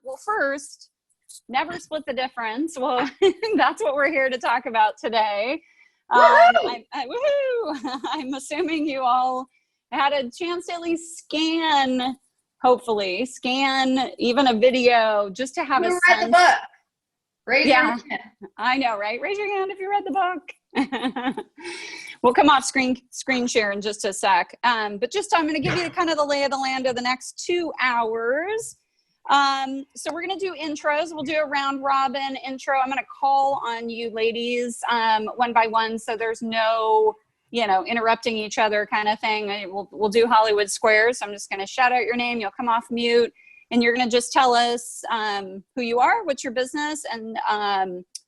Well, first, never split the difference. Well, that's what we're here to talk about today. Woohoo! I'm assuming you all had a chance to at least hopefully scan even a video just to have a sense. Read the book? Raise your hand. I know, right? Raise your hand if you read the book. We'll come off screen share in just a sec. But just I'm going to give you kind of the lay of the land of the next 2 hours. So we're going to do intros. We'll do a round robin intro. I'm going to call on you ladies one by one, so there's no, interrupting each other kind of thing. We'll do Hollywood Squares. So I'm just going to shout out your name. You'll come off mute, and you're going to just tell us who you are, what's your business, and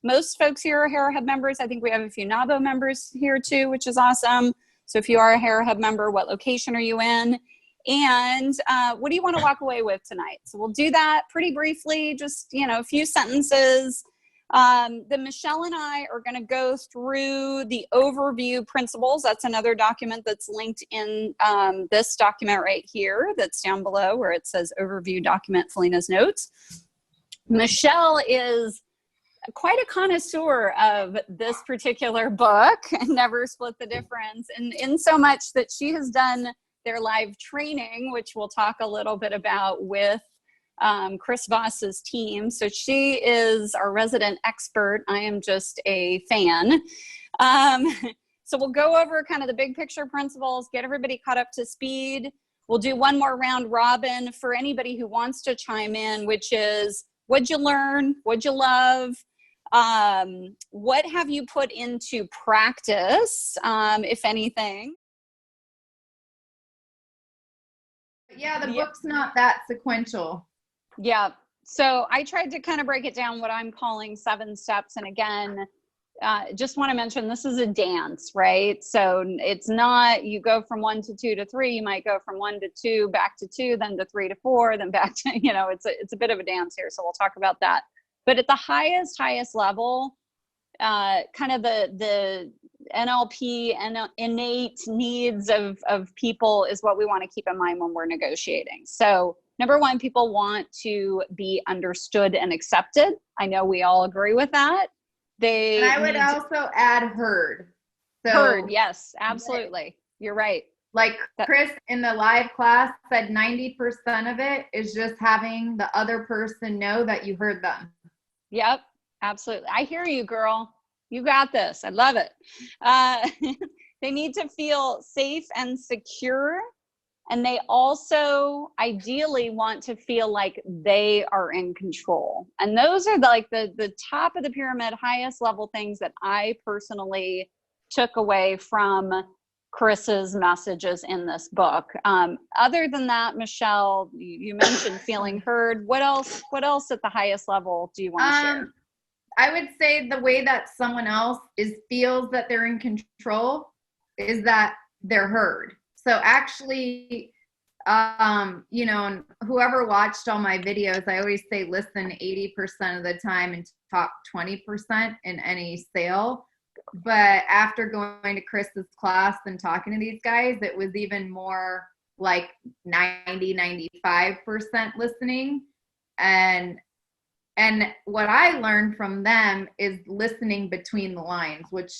most folks here are Hair Hub members. I think we have a few NAVO members here too, which is awesome. So if you are a Hair Hub member, what location are you in? And what do you want to walk away with tonight? So we'll do that pretty briefly, just, a few sentences. Then Michelle and I are going to go through the overview principles. That's another document that's linked in this document right here that's down below where it says overview document, Felena's notes. Michelle is quite a connoisseur of this particular book, Never Split the Difference, and in so much that she has done their live training, which we'll talk a little bit about with Chris Voss's team. So she is our resident expert. I am just a fan. So we'll go over kind of the big picture principles, get everybody caught up to speed. We'll do one more round robin for anybody who wants to chime in, which is, what'd you learn? What'd you love? What have you put into practice, if anything? Yeah, the book's not that sequential. Yeah. So I tried to kind of break it down what I'm calling 7 steps. And again, just want to mention this is a dance, right? So it's not you go from 1 to 2 to 3. You might go from 1 to 2, back to 2, then to 3 to 4, then back to, it's a bit of a dance here. So we'll talk about that. But at the highest level, kind of the NLP and innate needs of people is what we want to keep in mind when we're negotiating. So number one, people want to be understood and accepted. I know we all agree with that. And I would also add heard. So heard, yes, absolutely. You're right. Like Chris in the live class said 90% of it is just having the other person know that you heard them. Yep, absolutely. I hear you, girl. You got this. I love it. They need to feel safe and secure. And they also ideally want to feel like they are in control. And those are the top of the pyramid, highest level things that I personally took away from Chris's messages in this book. Other than that, Michelle, you mentioned feeling heard. What else at the highest level do you want to share? I would say the way that someone else feels that they're in control is that they're heard. So actually, and whoever watched all my videos, I always say listen 80% of the time and talk 20% in any sale. But after going to Chris's class and talking to these guys, it was even more like 95% listening. And what I learned from them is listening between the lines, which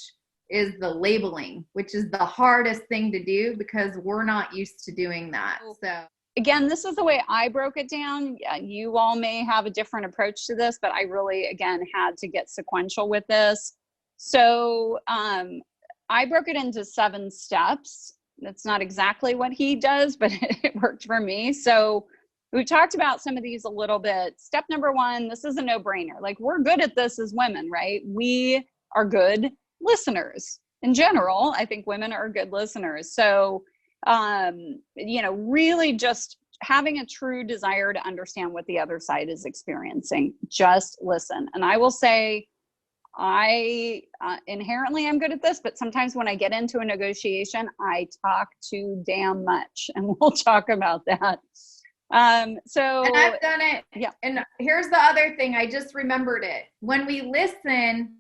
is the labeling, which is the hardest thing to do because we're not used to doing that. So again, this is the way I broke it down. You all may have a different approach to this, but I really, again, had to get sequential with this. So I broke it into 7 steps. That's not exactly what he does, but it worked for me. So we talked about some of these a little bit. Step number 1, this is a no-brainer. Like, we're good at this as women, right? We are good listeners. In general, I think women are good listeners. So, really just having a true desire to understand what the other side is experiencing. Just listen. And I will say, I inherently am good at this, but sometimes when I get into a negotiation, I talk too damn much, and we'll talk about that. And I've done it. Yeah. And here's the other thing. I just remembered it. When we listen,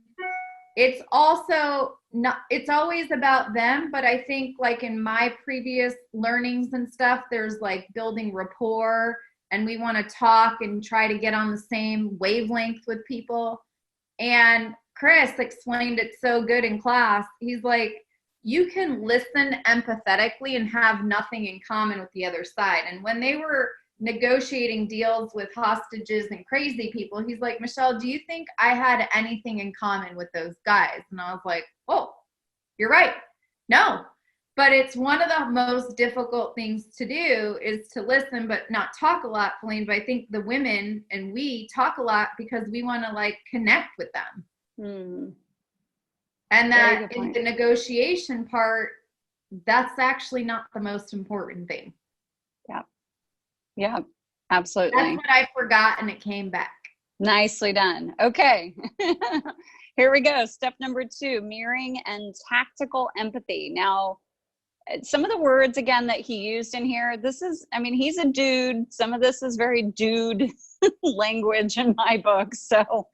it's also not, it's always about them. But I think like in my previous learnings and stuff, there's like building rapport and we want to talk and try to get on the same wavelength with people. And Chris explained it so good in class. He's like, you can listen empathetically and have nothing in common with the other side. And when they were negotiating deals with hostages and crazy people, he's like, Michelle, do you think I had anything in common with those guys? And I was like, oh, you're right. No. But it's one of the most difficult things to do is to listen, but not talk a lot, Felene. But I think the women and we talk a lot because we want to like connect with them. And that in the negotiation part, that's actually not the most important thing. Yeah. Yeah, absolutely. That's what I forgot and it came back. Nicely done. Okay. Here we go. Step number 2, mirroring and tactical empathy. Now, some of the words again that he used in here, this is, I mean, he's a dude. Some of this is very dude language in my book. So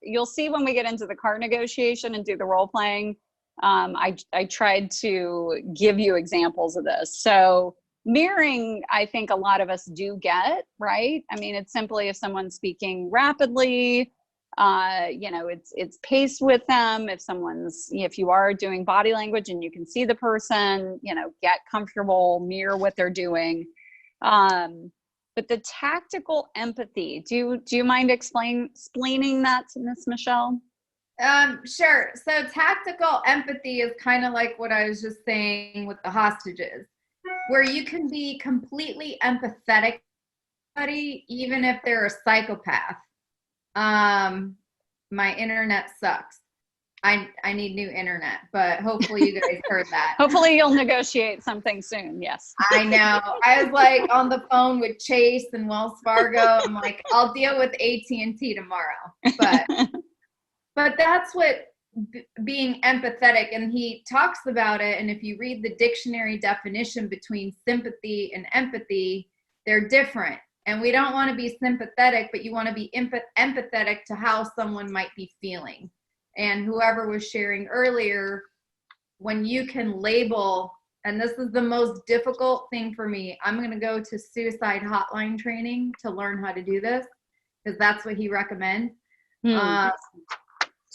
you'll see when we get into the card negotiation and do the role playing, I tried to give you examples of this. So mirroring, I think a lot of us do get, right? I mean, it's simply if someone's speaking rapidly, it's paced with them. If you are doing body language and you can see the person, get comfortable, mirror what they're doing. But the tactical empathy, do you mind explaining that to Miss Michelle? Sure. So tactical empathy is kind of like what I was just saying with the hostages, where you can be completely empathetic, even if they're a psychopath. My internet sucks. I need new internet, but hopefully you guys heard that. Hopefully you'll negotiate something soon. Yes. I know. I was like on the phone with Chase and Wells Fargo. I'm like, I'll deal with AT&T tomorrow. But that's what being empathetic, and he talks about it. And if you read the dictionary definition between sympathy and empathy, they're different. And we don't want to be sympathetic, but you want to be empathetic to how someone might be feeling. And whoever was sharing earlier, when you can label, and this is the most difficult thing for me, I'm going to go to suicide hotline training to learn how to do this, because that's what he recommends.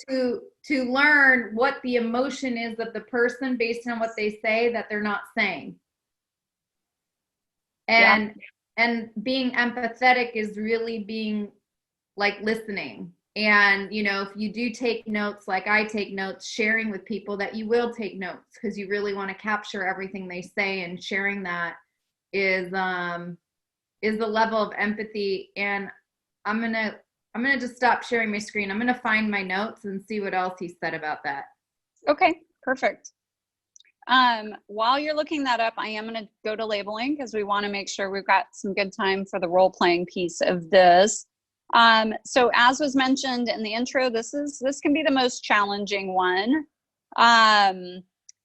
To learn what the emotion is of the person based on what they say that they're not saying. And being empathetic is really being like listening. And, if you do take notes, like I take notes, sharing with people that you will take notes because you really want to capture everything they say, and sharing that is the level of empathy. And I'm going to just stop sharing my screen. I'm going to find my notes and see what else he said about that. Okay, perfect. While you're looking that up, I am going to go to labeling because we want to make sure we've got some good time for the role-playing piece of this. So as was mentioned in the intro, this can be the most challenging one.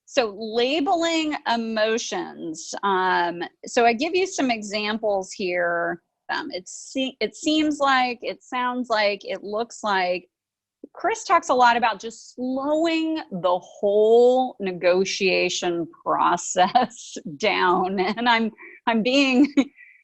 So labeling emotions. So I give you some examples here. It seems like, it sounds like, it looks like. Chris talks a lot about just slowing the whole negotiation process down. And I'm being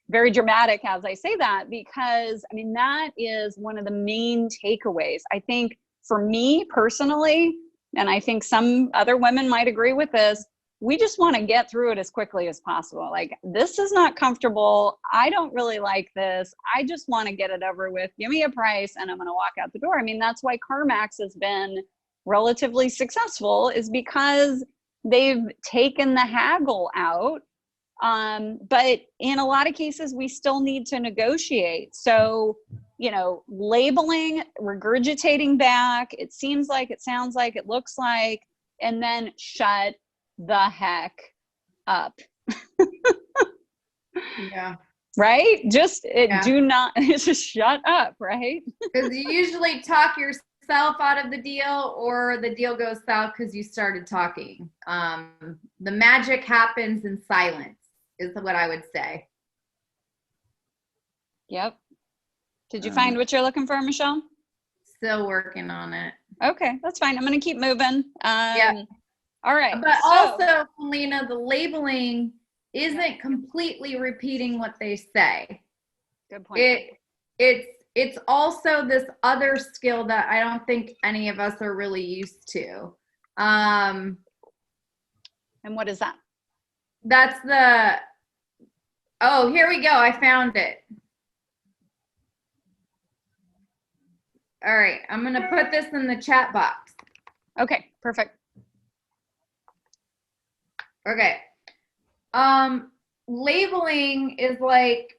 very dramatic as I say that, because I mean, that is one of the main takeaways. I think for me personally, and I think some other women might agree with this, we just want to get through it as quickly as possible. Like, this is not comfortable. I don't really like this. I just want to get it over with. Give me a price and I'm going to walk out the door. I mean, that's why CarMax has been relatively successful, is because they've taken the haggle out. But in a lot of cases, we still need to negotiate. So, labeling, regurgitating back, it seems like, it sounds like, it looks like, and then shut the heck up. Yeah. Right? Do not, just shut up, right? Because you usually talk yourself out of the deal, or the deal goes south because you started talking. The magic happens in silence, is what I would say. Yep. Did you find what you're looking for, Michelle? Still working on it. Okay, that's fine. I'm going to keep moving. Yeah. All right. But also, Felena, the labeling isn't completely repeating what they say. Good point. It's also this other skill that I don't think any of us are really used to. And what is that? That's oh, here we go. I found it. All right. I'm going to put this in the chat box. Okay, perfect. Okay. Labeling is like,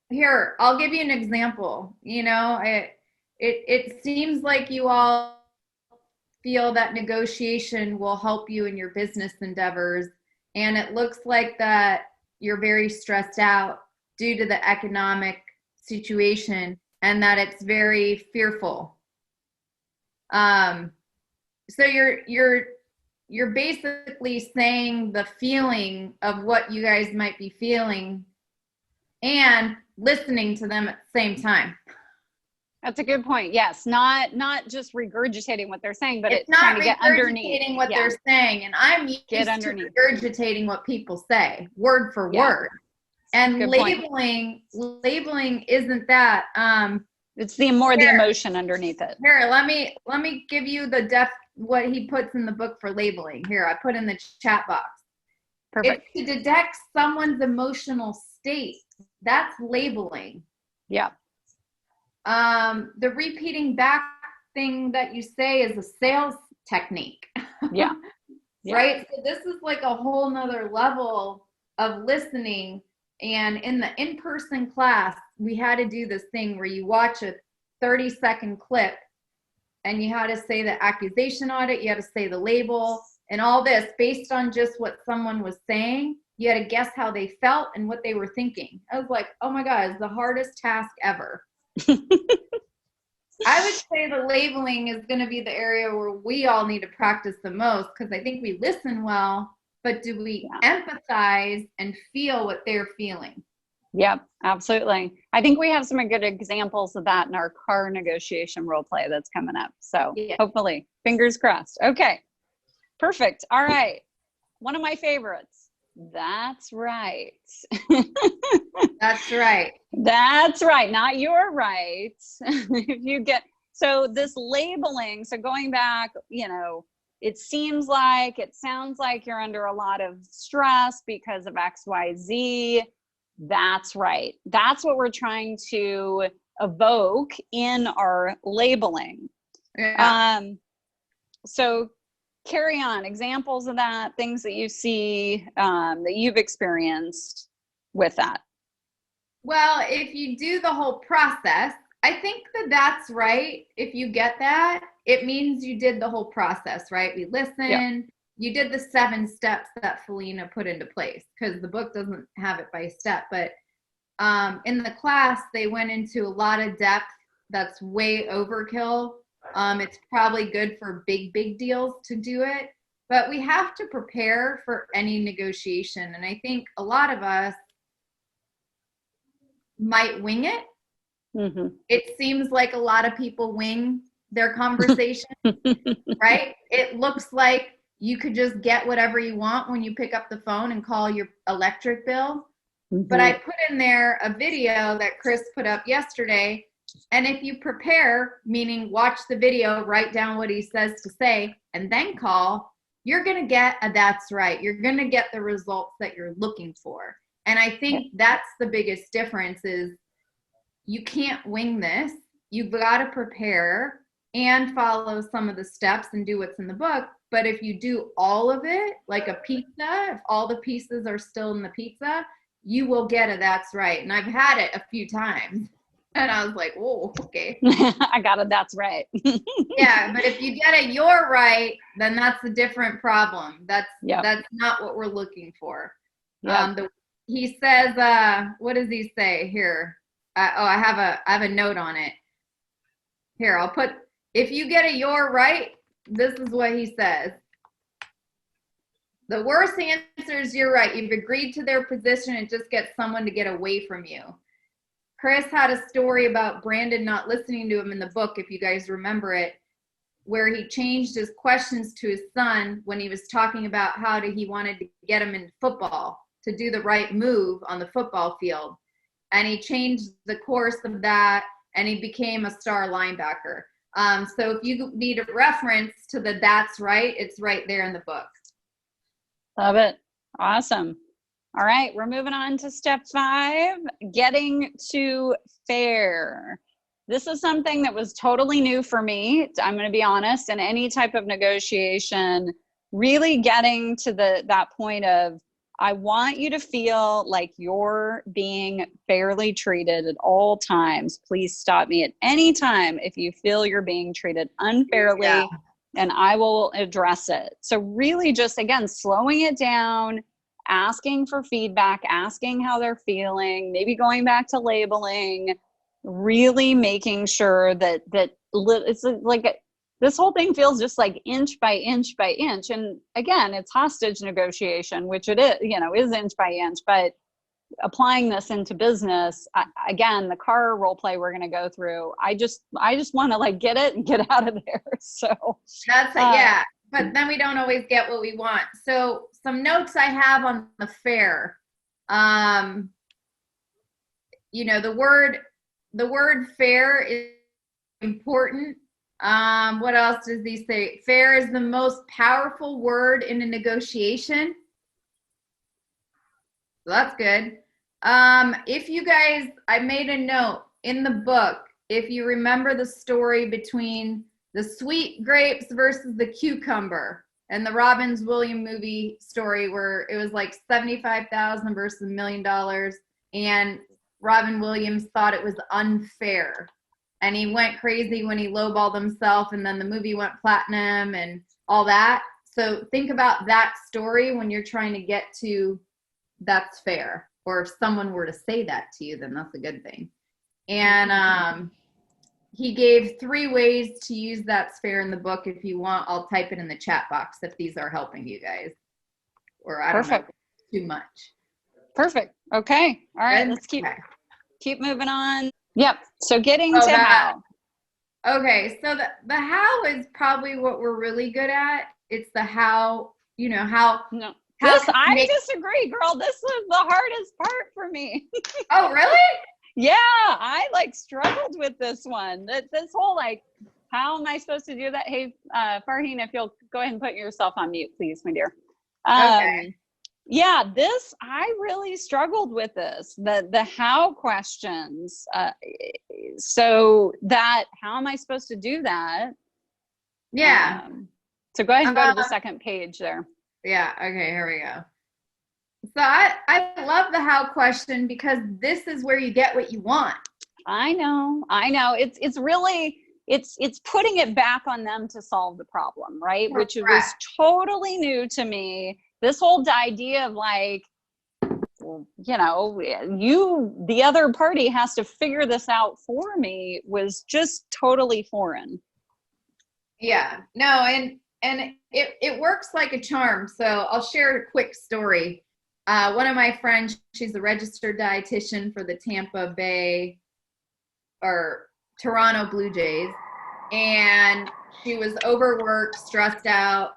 here, I'll give you an example. You know, it seems like you all feel that negotiation will help you in your business endeavors. And it looks like that you're very stressed out due to the economic situation and that it's very fearful. So you're basically saying the feeling of what you guys might be feeling and listening to them at the same time. That's a good point. Yes, not just regurgitating what they're saying, but it's not trying to get underneath what they're saying. And I'm used to regurgitating what people say, word for word. And good labeling isn't that. It's the emotion underneath it. Here, let me give you what he puts in the book for labeling. Here, I put in the chat box. Perfect. It's to detect someone's emotional state. That's labeling. Yeah. The repeating back thing that you say is a sales technique. Yeah. Right? So this is like a whole nother level of listening. And in the in-person class, we had to do this thing where you watch a 30-second clip and you had to say the accusation on it, you had to say the label, and all this based on just what someone was saying. You had to guess how they felt and what they were thinking. I was like, oh my God, it's the hardest task ever. I would say the labeling is going to be the area where we all need to practice the most, because I think we listen well, but do we empathize and feel what they're feeling? Yep, absolutely. I think we have some good examples of that in our car negotiation role play that's coming up. So hopefully, fingers crossed. Okay, perfect. All right. One of my favorites. That's right. That's right. That's right. Not your right. If you get, so this labeling, so going back, it sounds like you're under a lot of stress because of XYZ. That's right. That's what we're trying to evoke in our labeling. Yeah. So carry on, examples of that, things that you see, that you've experienced with that. Well, if you do the whole process, I think that's right. If you get that, it means you did the whole process, right? We listened. You did the 7 steps that Felena put into place, because the book doesn't have it by step. But in the class, they went into a lot of depth that's way overkill. It's probably good for big deals to do it. But we have to prepare for any negotiation. And I think a lot of us might wing it. Mm-hmm. It seems like a lot of people wing their conversation, right? It looks like you could just get whatever you want when you pick up the phone and call your electric bill. Mm-hmm. But I put in there a video that Chris put up yesterday. And if you prepare, meaning watch the video, write down what he says to say, and then call, you're going to get a that's right. You're going to get the results that you're looking for. And I think that's the biggest difference is you can't wing this. You've got to prepare and follow some of the steps and do what's in the book. But if you do all of it, like a pizza, if all the pieces are still in the pizza, you will get a that's right. And I've had it a few times. And I was like, whoa, okay. I got it, that's right. Yeah, but if you get it, you're right, then that's a different problem. That's not what we're looking for. Yep. He says, what does he say here? I have a note on it. Here, I'll put, if you get a you're right, this is what he says. The worst answer is you're right. You've agreed to their position and just get someone to get away from you. Chris had a story about Brandon not listening to him in the book, if you guys remember it. where he changed his questions to his son when he was talking about how he wanted to get him in football to do the right move on the football field. And he changed the course of that, and he became a star linebacker. So if you need a reference to the that's right, it's right there in the book. Love it. Awesome. All right, we're moving on to step 5, getting to fair. This is something that was totally new for me. I'm going to be honest. In any type of negotiation, really getting to that point of, I want you to feel like you're being fairly treated at all times. Please stop me at any time if you feel you're being treated unfairly, and I will address it. So really just, again, slowing it down, asking for feedback, asking how they're feeling, maybe going back to labeling, really making sure that it's like this whole thing feels just like inch by inch by inch. And again, it's hostage negotiation, which it is, is inch by inch, but applying this into business, again, the car role play we're going to go through, I just want to like get it and get out of there. So that's yeah. But then we don't always get what we want. So some notes I have on the fair, the word fair is important. What else does he say? Fair is the most powerful word in a negotiation. So that's good. If you guys, I made a note in the book, if you remember the story between the sweet grapes versus the cucumber, and the Robbins Williams movie story where it was like $75,000 versus $1 million, and Robin Williams thought it was unfair, and he went crazy when he lowballed himself, and then the movie went platinum and all that. So think about that story when you're trying to get to that's fair, or if someone were to say that to you, then that's a good thing. And he gave 3 ways to use that's fair in the book. If you want, I'll type it in the chat box if these are helping you guys, or I don't know, too much. Perfect. Okay. All right. Let's keep moving on. Yep. So getting to how. Okay. So the how is probably what we're really good at. It's the how, how. No. I disagree, girl. This was the hardest part for me. Oh, really? Yeah. I struggled with this one. This whole how am I supposed to do that? Hey, Farheen, if you'll go ahead and put yourself on mute, please, my dear. Okay. Yeah, I really struggled with this, the how questions. So that, how am I supposed to do that? Yeah. So go ahead and go to the second page there. Yeah. Okay, here we go. So I love the how question because this is where you get what you want. I know. It's really, it's putting it back on them to solve the problem, right? Which was totally new to me. This whole idea of the other party has to figure this out for me was just totally foreign. Yeah, no, and it works like a charm. So I'll share a quick story. One of my friends, she's a registered dietitian for the Tampa Bay or Toronto Blue Jays, and she was overworked, stressed out,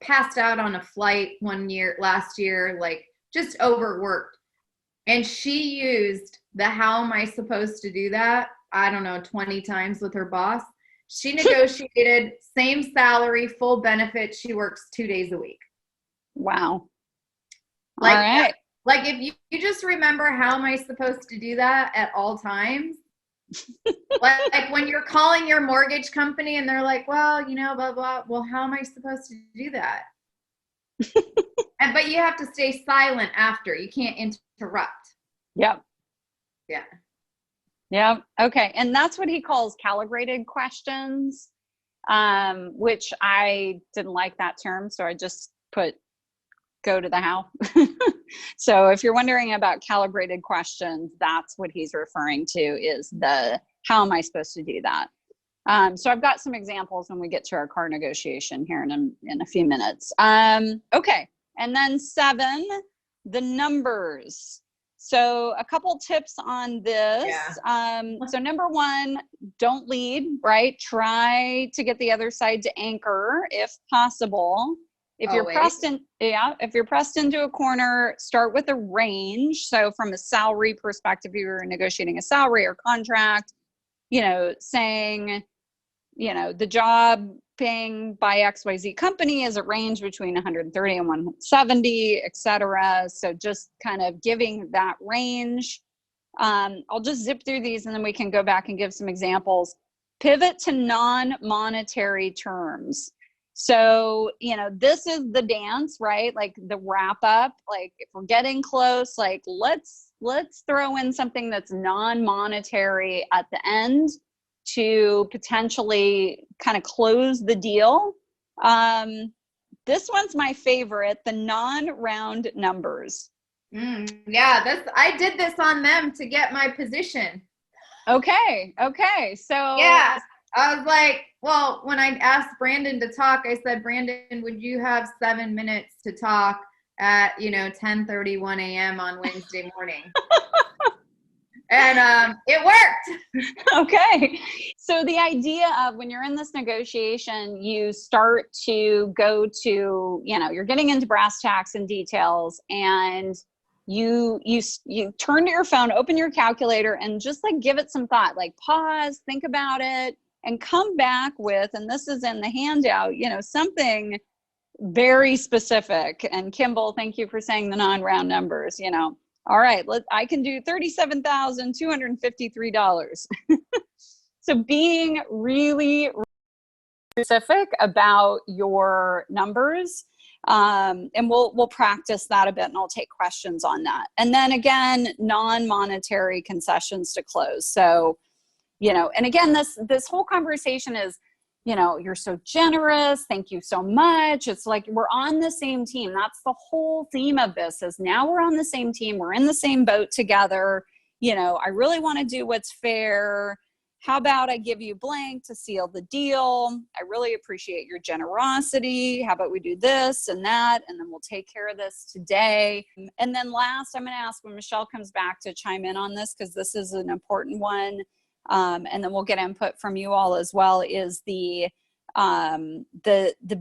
passed out on a flight last year, just overworked. And she used the how am I supposed to do that? I don't know, 20 times with her boss. She negotiated same salary, full benefits. She works 2 days a week. Wow. All right. If you just remember how am I supposed to do that at all times? like when you're calling your mortgage company and they're like, well, blah, blah. Well, how am I supposed to do that? But you have to stay silent after. You can't interrupt. Yep. Yeah. Yeah. Okay. And that's what he calls calibrated questions, which I didn't like that term. So I just put go to the how. So if you're wondering about calibrated questions, that's what he's referring to is the how am I supposed to do that? So I've got some examples when we get to our car negotiation here in a few minutes. Okay. And then 7, the numbers. So a couple tips on this. So number one, don't lead, right? Try to get the other side to anchor if possible. If you're pressed into a corner, start with a range. So from a salary perspective, you're negotiating a salary or contract, saying, the job paying by XYZ company is a range between 130 and 170, et cetera. So just kind of giving that range. I'll just zip through these and then we can go back and give some examples. Pivot to non-monetary terms. So, this is the dance, right? Like the wrap up, like if we're getting close, like let's throw in something that's non-monetary at the end to potentially kind of close the deal. This one's my favorite, the non-round numbers. I did this on them to get my position. Okay. So yeah, I was like, well, when I asked Brandon to talk, I said, Brandon, would you have 7 minutes to talk at 10:31 a.m. on Wednesday morning? And it worked. Okay. So the idea of when you're in this negotiation, you start to go to, you're getting into brass tacks and details, and you turn to your phone, open your calculator, and just like give it some thought, like pause, think about it, and come back with, and this is in the handout, something very specific. And Kimball, thank you for saying the non-round numbers, all right, I can do $37,253. So being really specific about your numbers, and we'll practice that a bit, and I'll take questions on that. And then again, non-monetary concessions to close. So, and again, this whole conversation is, you're so generous. Thank you so much. It's like we're on the same team. That's the whole theme of this, is now we're on the same team. We're in the same boat together. I really want to do what's fair. How about I give you blank to seal the deal? I really appreciate your generosity. How about we do this and that, and then we'll take care of this today. And then last, I'm going to ask when Michelle comes back to chime in on this, because this is an important one. And then we'll get input from you all as well, is the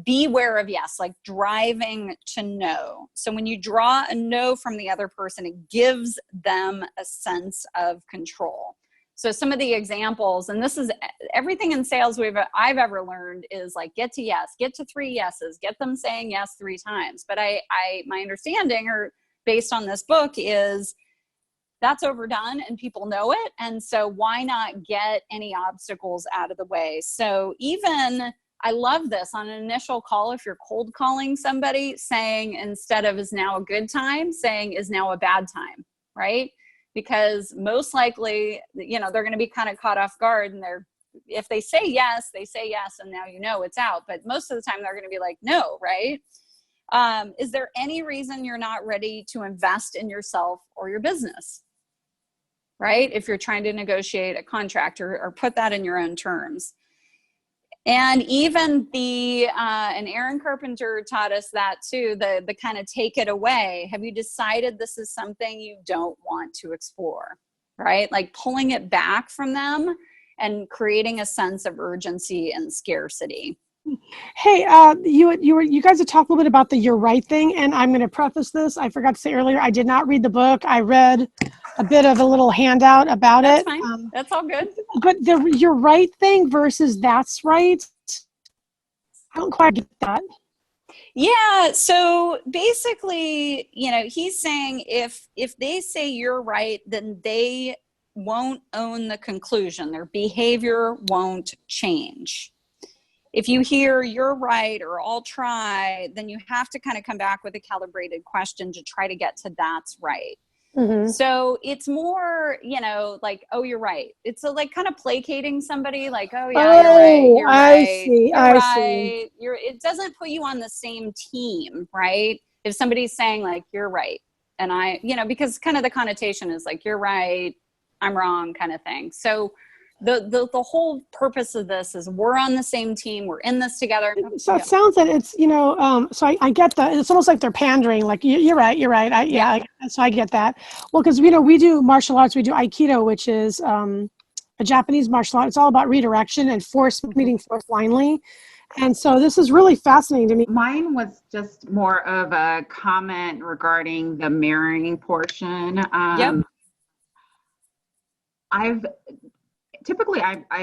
beware of yes, like driving to no. So when you draw a no from the other person, it gives them a sense of control. So some of the examples, and this is everything in sales I've ever learned, is like get to yes, get to 3 yeses, get them saying yes 3 times. But my understanding, or based on this book, is that's overdone and people know it. And so why not get any obstacles out of the way? So even, I love this, on an initial call, if you're cold calling somebody, saying, instead of is now a good time, saying is now a bad time, right? Because most likely, they're going to be kind of caught off guard, and if they say yes, and now it's out. But most of the time they're going to be like, no, right? Is there any reason you're not ready to invest in yourself or your business? Right? If you're trying to negotiate a contract or put that in your own terms. And even and Aaron Carpenter taught us that too, the kind of take it away. Have you decided this is something you don't want to explore? Right? Like pulling it back from them and creating a sense of urgency and scarcity. Hey, you guys have talked a little bit about the "you're right" thing, and I'm going to preface this. I forgot to say earlier, I did not read the book. I read a bit of a little handout about That's it. Fine. That's all good. But the "you're right" thing versus "that's right," I don't quite get that. Yeah. So basically, he's saying if they say you're right, then they won't own the conclusion. Their behavior won't change. If you hear you're right or I'll try, then you have to kind of come back with a calibrated question to try to get to that's right. Mm-hmm. So it's more, like, oh, you're right. It's like kind of placating somebody, like, oh yeah, you're right. You're right. See. It doesn't put you on the same team, right? If somebody's saying like, you're right. And because kind of the connotation is like, you're right, I'm wrong kind of thing. So the whole purpose of this is we're on the same team. We're in this together. So it sounds that it's, so I get that. It's almost like they're pandering. Like, you're right. So I get that. Well, because, we do martial arts. We do Aikido, which is a Japanese martial art. It's all about redirection and force, meeting force blindly. And so this is really fascinating to me. Mine was just more of a comment regarding the mirroring portion. Yep. I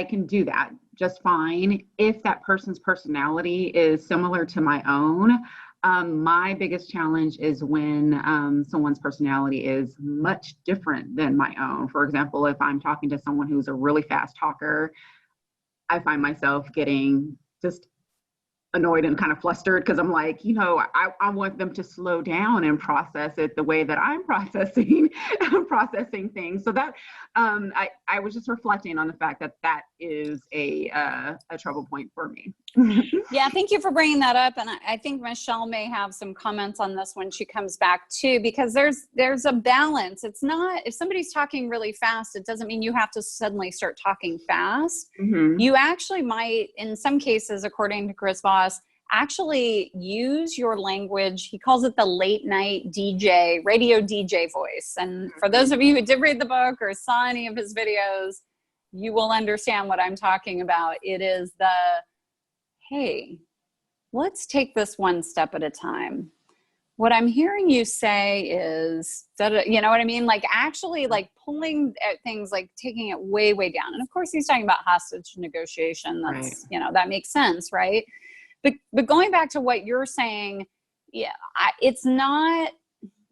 can do that just fine if that person's personality is similar to my own. My biggest challenge is when someone's personality is much different than my own. For example, if I'm talking to someone who's a really fast talker, I find myself getting just annoyed and kind of flustered because I'm like, I want them to slow down and process it the way that I'm processing things. So that I was just reflecting on the fact that is a trouble point for me. Yeah, thank you for bringing that up. And I think Michelle may have some comments on this when she comes back too, because there's a balance. It's not, if somebody's talking really fast, it doesn't mean you have to suddenly start talking fast. Mm-hmm. You actually might, in some cases, according to Chris Voss, actually use your language. He calls it the late night DJ, radio DJ voice. And for those of you who did read the book or saw any of his videos, you will understand what I'm talking about. It is the, hey, let's take this one step at a time. What I'm hearing you say is, you know what I mean? Like actually like pulling at things, like taking it way, way down. And of course he's talking about hostage negotiation. That's, right. That makes sense, right? But going back to what you're saying, yeah, it's not,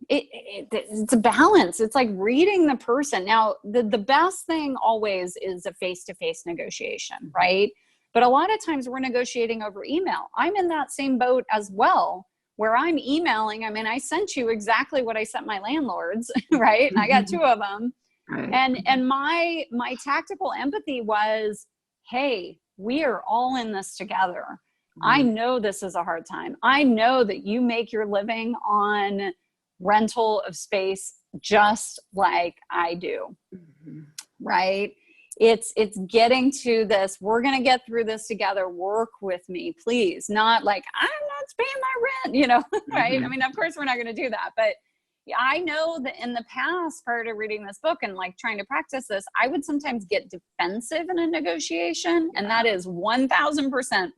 it's a balance. It's like reading the person. Now, the best thing always is a face-to-face negotiation, right? But a lot of times we're negotiating over email. I'm in that same boat as well, where I'm emailing. I mean, I sent you exactly what I sent my landlords, right? And I got 2 of them. Right. And my tactical empathy was, hey, we are all in this together. I know this is a hard time. I know that you make your living on rental of space just like I do, right? It's getting to this, we're going to get through this together. Work with me, please. Not like, I'm not paying my rent, right? I mean, of course we're not going to do that, but I know that in the past, prior to reading this book and like trying to practice this, I would sometimes get defensive in a negotiation. And that is 1,000%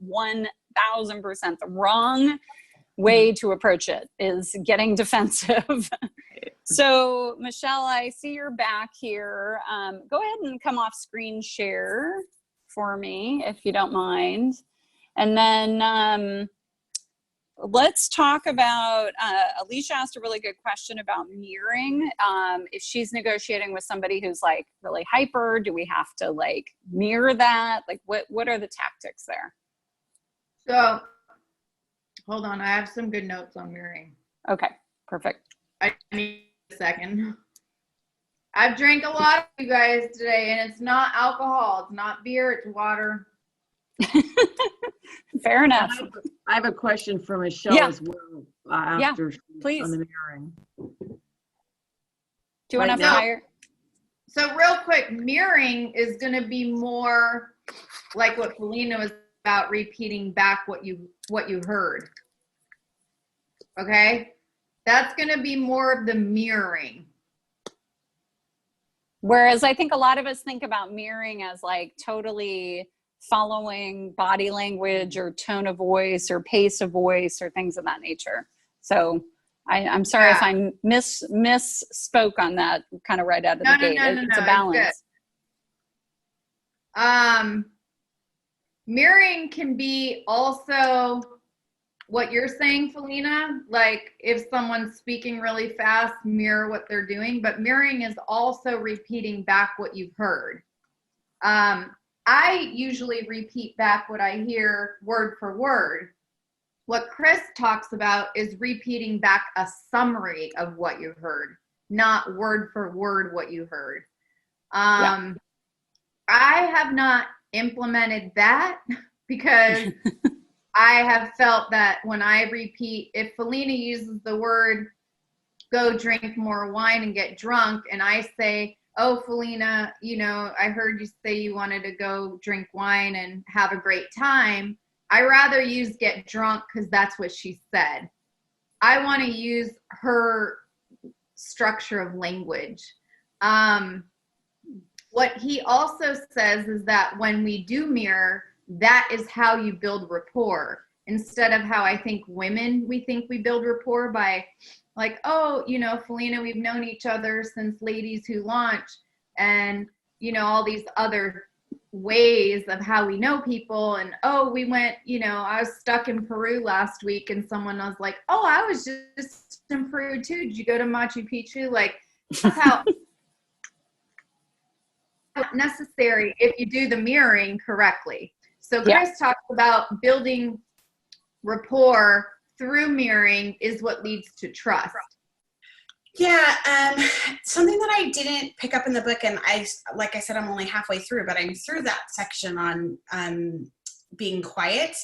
the wrong way to approach it, is getting defensive. So Michelle, I see you're back here. Go ahead and come off screen share for me, if you don't mind. And then let's talk about, Alicia asked a really good question about mirroring. If she's negotiating with somebody who's like really hyper, do we have to like mirror that? Like what are the tactics there? So hold on, I have some good notes on mirroring. Okay, perfect. I need a second. I've drank a lot of you guys today, and it's not alcohol. It's not beer. It's water. Fair enough. I have a question for Michelle as well. After please. On the mirroring. Do you want to fire? So real quick, mirroring is going to be more like what Felena was about, repeating back what you heard. Okay? That's going to be more of the mirroring. Whereas I think a lot of us think about mirroring as like totally following body language or tone of voice or pace of voice or things of that nature. So I'm sorry if I misspoke on that kind of right out of the gate. It's a balance. Mirroring can be also what you're saying, Felena, like if someone's speaking really fast, mirror what they're doing, but mirroring is also repeating back what you've heard. I usually repeat back what I hear word for word. What Chris talks about is repeating back a summary of what you heard, not word for word what you heard. I have not implemented that because I have felt that when I repeat, if Felena uses the word, go drink more wine and get drunk, and I say, oh, Felena, I heard you say you wanted to go drink wine and have a great time. I rather use get drunk because that's what she said. I want to use her structure of language. What he also says is that when we do mirror, that is how you build rapport, instead of how I think we think we build rapport by like, oh, Felena, we've known each other since Ladies Who Launch, and, all these other ways of how we know people. And, oh, we went, I was stuck in Peru last week, and someone was like, oh, I was just in Peru too. Did you go to Machu Picchu? Like, that's how necessary if you do the mirroring correctly. So Chris talks about building rapport through mirroring is what leads to trust. Yeah, something that I didn't pick up in the book, and like I said, I'm only halfway through, but I'm through that section on being quiet.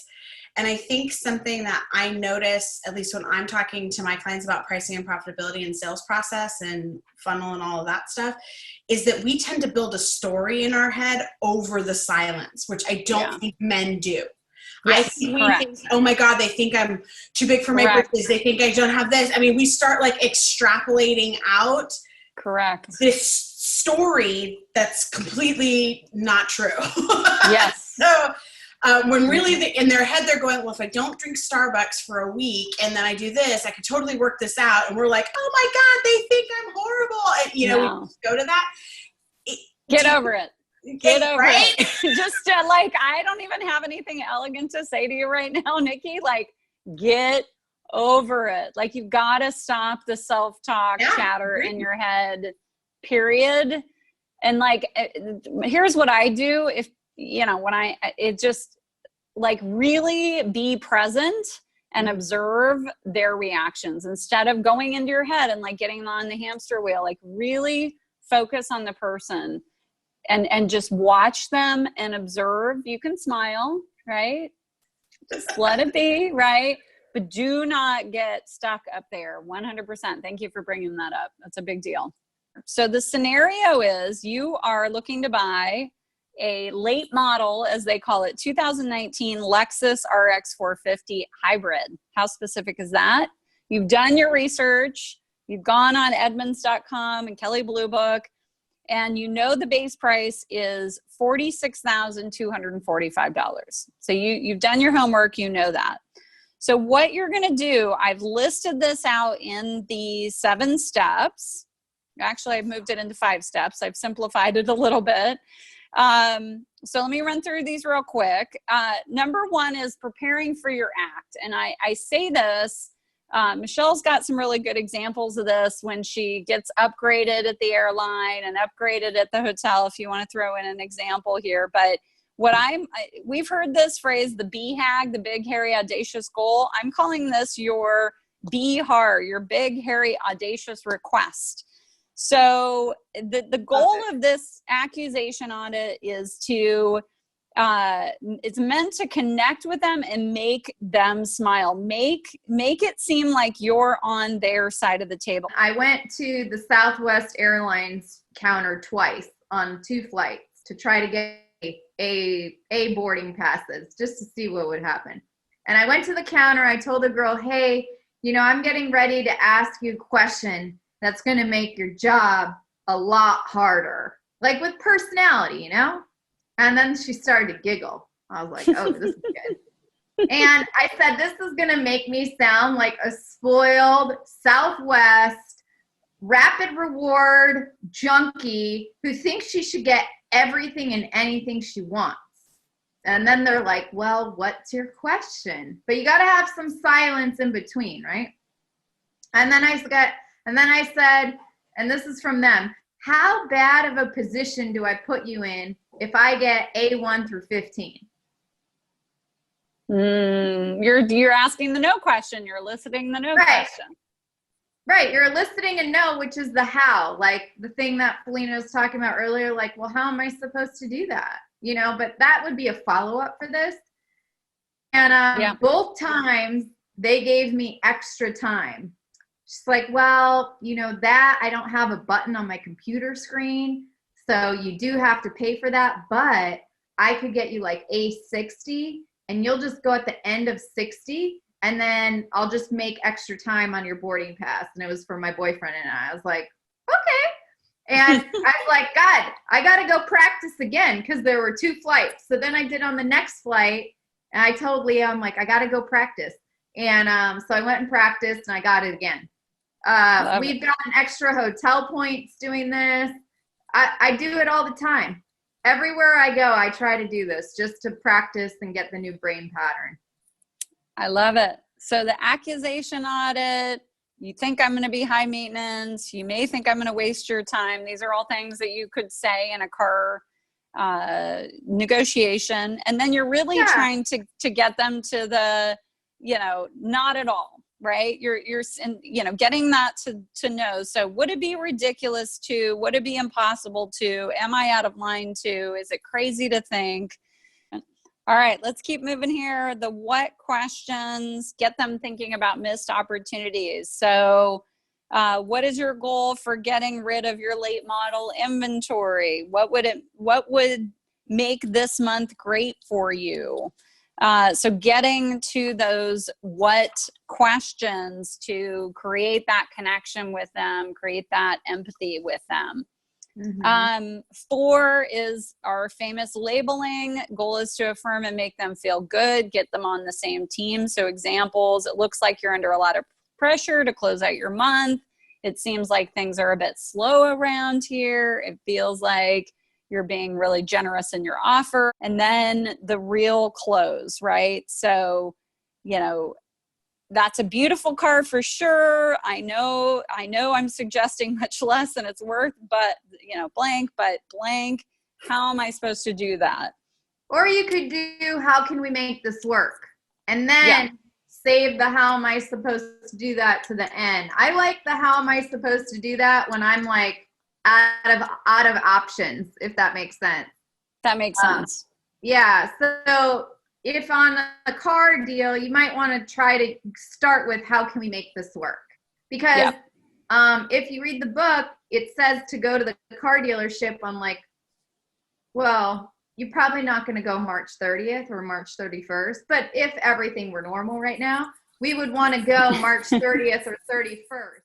And I think something that I notice, at least when I'm talking to my clients about pricing and profitability and sales process and funnel and all of that stuff, is that we tend to build a story in our head over the silence, which I don't think men do. Yes, I think we think, oh my God, they think I'm too big for my britches. They think I don't have this. I mean, we start like extrapolating out this story that's completely not true. Yes. So when really in their head, they're going, well, if I don't drink Starbucks for a week and then I do this, I could totally work this out. And we're like, oh my God, they think I'm horrible. And, we just go to that. Get over it. Get over it. Just I don't even have anything elegant to say to you right now, Nikki. Like, get over it. Like, you've got to stop the self-talk chatter in your head, period. And here's what I do. If, really be present and observe their reactions instead of going into your head and getting on the hamster wheel. Really focus on the person. And just watch them and observe. You can smile, right? Just let it be, right? But do not get stuck up there. 100%. Thank you for bringing that up. That's a big deal. So the scenario is you are looking to buy a late model, as they call it, 2019 Lexus RX 450 hybrid. How specific is that? You've done your research. You've gone on Edmunds.com and Kelley Blue Book. And the base price is $46,245. So you've done your homework, that. So what you're going to do, I've listed this out in the 7 steps. Actually, I've moved it into 5 steps. I've simplified it a little bit. So let me run through these real quick. Number 1 is preparing for your act. And I say this, Michelle's got some really good examples of this when she gets upgraded at the airline and upgraded at the hotel, if you want to throw in an example here. But we've heard this phrase, the BHAG, the big, hairy, audacious goal. I'm calling this your BHAR, your big, hairy, audacious request. So the goal of this accusation audit is to it's meant to connect with them and make them smile. Make it seem like you're on their side of the table. I went to the Southwest Airlines counter twice on 2 flights to try to get a boarding passes just to see what would happen. And I went to the counter. I told the girl, hey, I'm getting ready to ask you a question that's going to make your job a lot harder, like with personality, And then she started to giggle. I was like, oh, this is good. And I said, this is going to make me sound like a spoiled Southwest rapid reward junkie who thinks she should get everything and anything she wants. And then they're like, well, what's your question? But you got to have some silence in between, right? And then I said, and this is from them, how bad of a position do I put you in if I get A1 through 15? You're asking the no question. You're eliciting the no question. Right. You're eliciting a no, which is the how, like the thing that Felena was talking about earlier, like, well, how am I supposed to do that? But that would be a follow-up for this. And both times they gave me extra time. She's like, well, you know, that I don't have a button on my computer screen. So you do have to pay for that. But I could get you like A60 and you'll just go at the end of 60 and then I'll just make extra time on your boarding pass. And it was for my boyfriend and I was like, okay. And I was like, God, I got to go practice again because there were 2 flights. So then I did on the next flight and I told Leah, I'm like, I got to go practice. And so I went and practiced and I got it again. We've gotten extra hotel points doing this. I do it all the time. Everywhere I go, I try to do this just to practice and get the new brain pattern. I love it. So the accusation audit, you think I'm going to be high maintenance. You may think I'm going to waste your time. These are all things that you could say in a car negotiation. And then you're really trying to get them to the, you know, not at all, right? You're you know, getting that to know. So would it be ridiculous to, would it be impossible to, am I out of line to, is it crazy to think? All right, let's keep moving here. The what questions, get them thinking about missed opportunities. So what is your goal for getting rid of your late model inventory? What would make this month great for you? So getting to those what questions to create that connection with them, create that empathy with them. Mm-hmm. 4 is our famous labeling. Goal is to affirm and make them feel good, get them on the same team. So examples, it looks like you're under a lot of pressure to close out your month. It seems like things are a bit slow around here. It feels like you're being really generous in your offer. And then the real close, right? So, you know, that's a beautiful car for sure. I know I'm suggesting much less than it's worth, but, you know, blank, how am I supposed to do that? Or you could do, how can we make this work? And then save the how am I supposed to do that to the end. I like the how am I supposed to do that when I'm like out of options, if that makes sense. That makes sense. Yeah. So if on a car deal, you might want to try to start with how can we make this work? Because if you read the book, it says to go to the car dealership on like, well, you're probably not going to go March 30th or March 31st. But if everything were normal right now, we would want to go March 30th or 31st.